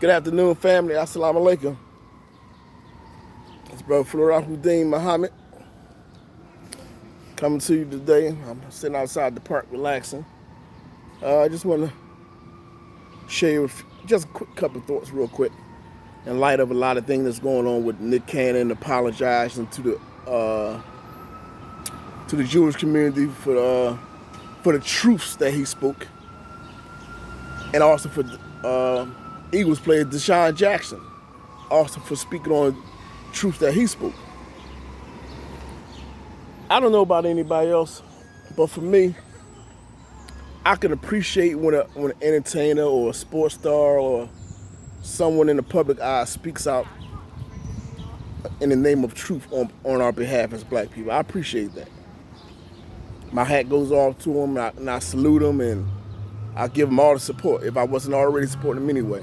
Good afternoon, family. Assalamu alaikum. It's Brother Farahuddin Muhammad coming to you today. I'm sitting outside the park relaxing. I just want to share just a quick couple of thoughts real quick in light of a lot of things that's going on with Nick Cannon apologizing to the Jewish community for the truths that he spoke, and also for Eagles player Deshaun Jackson, also for speaking on truth that he spoke. I don't know about anybody else, but for me, I can appreciate when an entertainer or a sports star or someone in the public eye speaks out in the name of truth on our behalf as black people. I appreciate that. My hat goes off to them, and I salute them, and I give them all the support if I wasn't already supporting them anyway.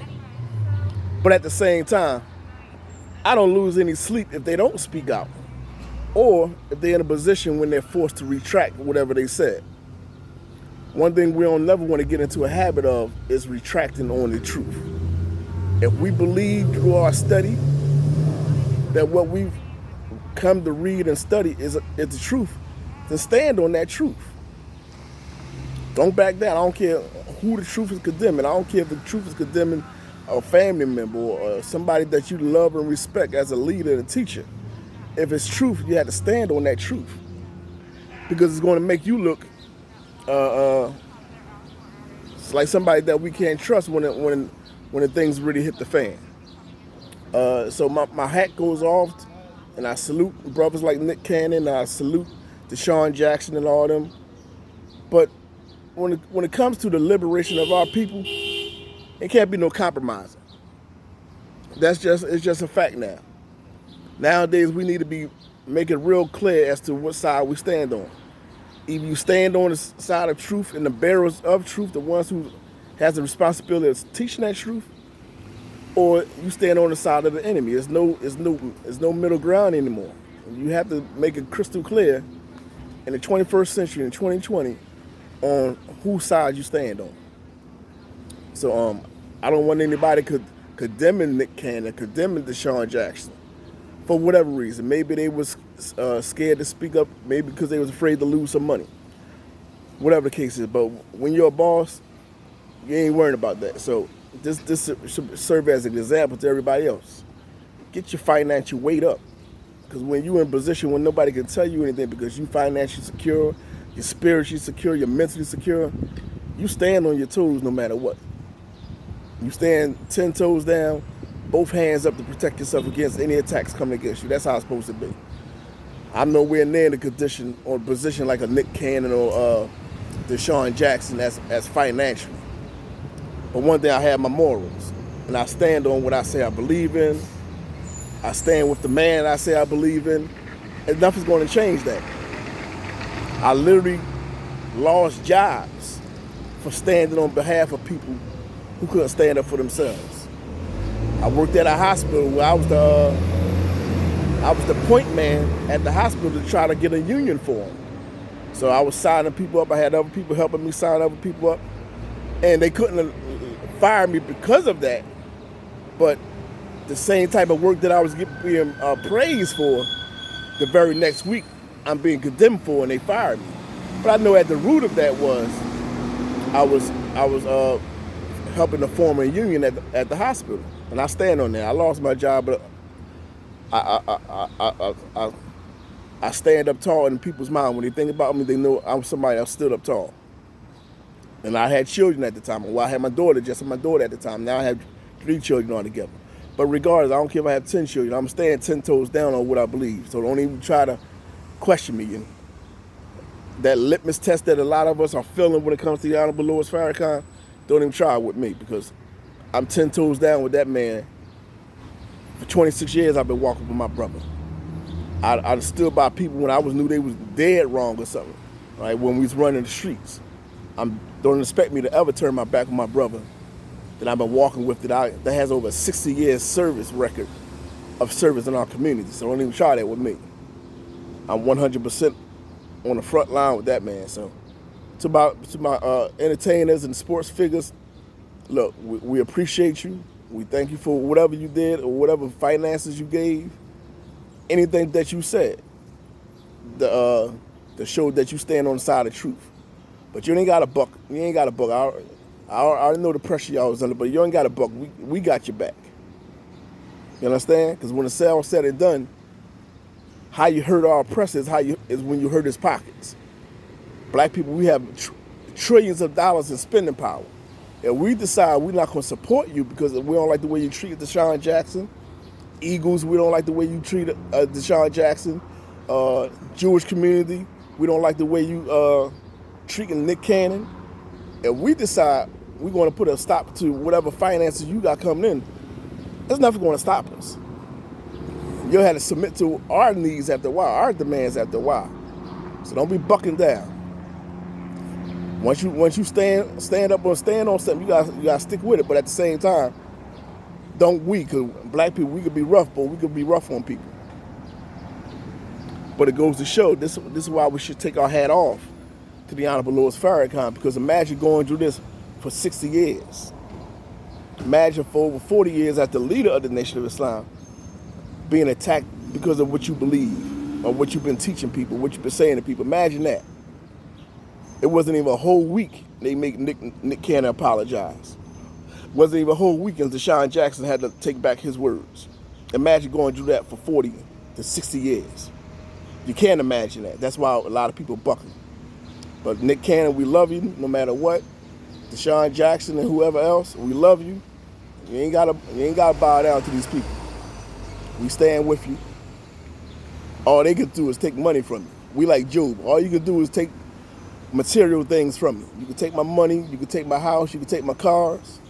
But at the same time, I don't lose any sleep if they don't speak out, or if they're in a position when they're forced to retract whatever they said. One thing we don't never want to get into a habit of is retracting on the truth. If we believe through our study that what we've come to read and study is the truth, then stand on that truth. Don't back down. I don't care who the truth is condemning. I don't care if the truth is condemning a family member or somebody that you love and respect as a leader and a teacher. If it's truth, you have to stand on that truth, because it's going to make you look it's like somebody that we can't trust when the things really hit the fan. So my hat goes off, and I salute brothers like Nick Cannon, and I salute Deshaun Jackson and all them. But when it comes to the liberation of our people, it can't be no compromising. It's just a fact now. Nowadays, we need to be making real clear as to what side we stand on. Either you stand on the side of truth and the bearers of truth, the ones who has the responsibility of teaching that truth, or you stand on the side of the enemy. There's no middle ground anymore. You have to make it crystal clear in the 21st century, in 2020, on whose side you stand on. So I don't want anybody condemning Nick Cannon, condemning Deshaun Jackson for whatever reason. Maybe they was scared to speak up, maybe because they was afraid to lose some money. Whatever the case is, but when you're a boss, you ain't worrying about that. So this should serve as an example to everybody else. Get your financial weight up, because when you're in a position when nobody can tell you anything because you financially secure, you're spiritually secure, you're mentally secure, you stand on your toes no matter what. You stand 10 toes down, both hands up to protect yourself against any attacks coming against you. That's how it's supposed to be. I'm nowhere near in the condition or position like a Nick Cannon or Deshaun Jackson as financial. But one thing, I have my morals, and I stand on what I say I believe in. I stand with the man I say I believe in, and nothing's going to change that. I literally lost jobs for standing on behalf of people who couldn't stand up for themselves. I worked at a hospital where I was the point man at the hospital to try to get a union for them. So I was signing people up. I had other people helping me sign other people up, and they couldn't fire me because of that. But the same type of work that I was being praised for, the very next week I'm being condemned for, and they fired me. But I know at the root of that was I was helping to form a union at the hospital, and I stand on that. I lost my job, but I stand up tall in people's mind. When they think about me, they know I'm somebody that stood up tall. And I had children at the time. Well, I had my daughter at the time. Now I have 3 children altogether. But regardless, I don't care if I have 10 children. I'm staying 10 toes down on what I believe. So don't even try to question me. And that litmus test that a lot of us are feeling when it comes to the Honorable Louis Farrakhan, don't even try it with me, because I'm 10 toes down with that man. For 26 years, I've been walking with my brother. I stood by people when I knew they was dead wrong or something, right? When we was running the streets. Don't expect me to ever turn my back on my brother that I've been walking with that has over 60 years service record of service in our community. So don't even try that with me. I'm 100% on the front line with that man. So to my entertainers and sports figures, look, we appreciate you. We thank you for whatever you did or whatever finances you gave, anything that you said, the show that you stand on the side of truth. But you ain't got a buck. You ain't got a buck. I already know the pressure y'all was under, but you ain't got a buck. We got your back. You understand? Because when it's all said and done, how you hurt our oppressors is when you hurt his pockets. Black people, we have trillions of dollars in spending power. And we decide we're not going to support you because we don't like the way you treated Deshaun Jackson. Eagles, we don't like the way you treated Deshaun Jackson. Jewish community, we don't like the way you treating Nick Cannon. And we decide we're going to put a stop to whatever finances you got coming in. There's nothing going to stop us. You'll have to submit to our needs after a while, our demands after a while. So don't be bucking down. Once you stand up or stand on something, you gotta stick with it. But at the same time, cause black people, we could be rough, but we could be rough on people. But it goes to show this is why we should take our hat off to the Honorable Louis Farrakhan, because imagine going through this for 60 years. Imagine for over 40 years as the leader of the Nation of Islam being attacked because of what you believe or what you've been teaching people, what you've been saying to people. Imagine that. It wasn't even a whole week they make Nick Cannon apologize. It wasn't even a whole week and Deshaun Jackson had to take back his words. Imagine going through that for 40 to 60 years. You can't imagine that. That's why a lot of people bucking. But Nick Cannon, we love you no matter what. Deshaun Jackson and whoever else, we love you. You ain't gotta bow down to these people. We stand with you. All they can do is take money from you. We like Job. All you can do is take material things from me. You can take my money, you can take my house, you can take my cars.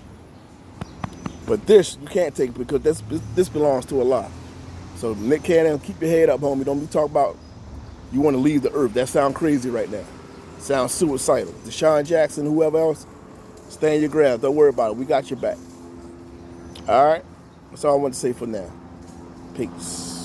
But this, you can't take because this belongs to Allah. So Nick Cannon, keep your head up, homie. Don't be talking about you want to leave the earth. That sounds crazy right now. Sounds suicidal. Deshaun Jackson, whoever else, stand your ground. Don't worry about it. We got your back. All right? That's all I want to say for now. Peace.